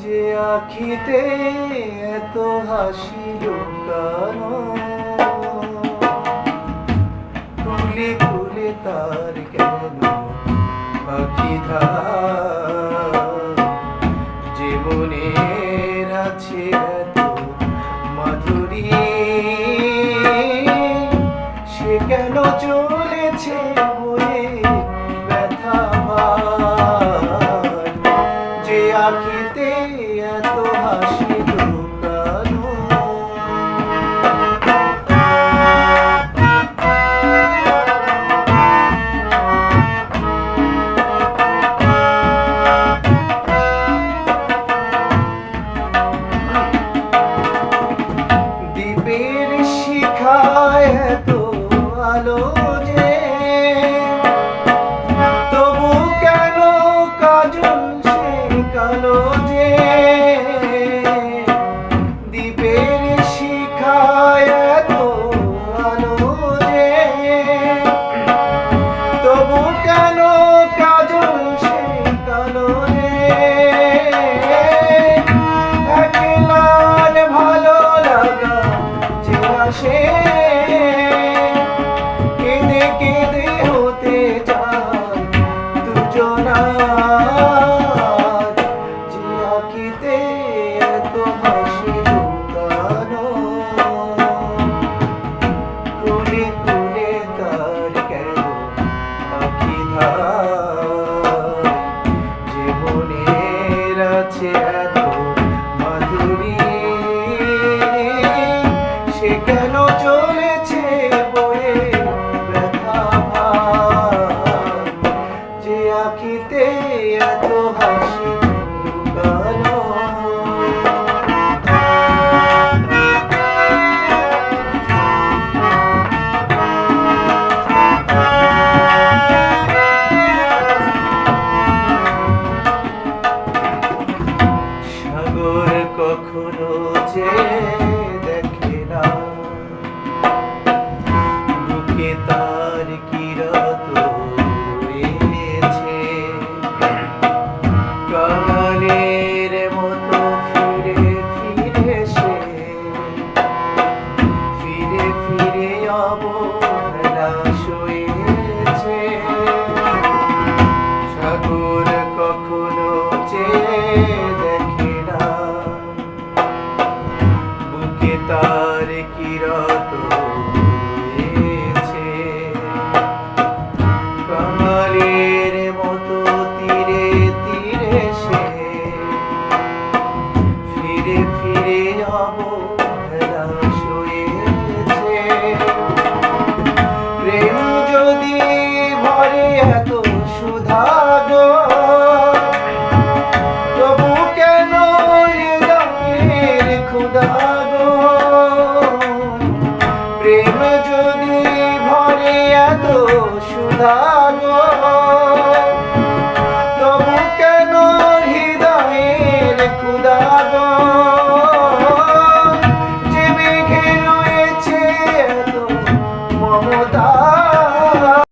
যে আখিতে এত হাসি লুকানো, কুলে কুলে তার কেন পাখি যে মনের আছে এত মাধুরী, সে কেন চলেছে বয়ে ব্যথা যে আখিতে এত হাসি লুকানো। দ্বীপের শিখায় এত আলো যে, তবু কেন কাজল সে কালো যে। দ্বীপের শিখায় এত আলো যে, তবু কেন কাজল সে কালো যে। একলার ভালো লাগা যে আসে, কেঁদে কেঁদে হতে চায় দুজনার, যে আঁখিতে এত হাসি লুকানো, কুলে কুলে তার কেন পাখি যে মনের আছে এত মাধুরী, সে কেন চলেছে বয়ে ব্যথা যে আঁখিতে এত হাসি লুকানো। সাগর কখনো যে দেখে না, বুকে তার কিরত রয়েছে। কাঙালের মতো ফিরে ফিরে সে, ফিরে ফিরে অবহেলা সয়েছে। সাগর কখনো যে দেখে না, বুকে তার কিরত রয়েছে। কাঙালের মতো তীরে তীরে সে, ফিরে ফিরে অবহেলা সয়েছে। প্রেম যদি ভরে এত সুধা গো, তবু কেন হৃদয়ের ক্ষুধা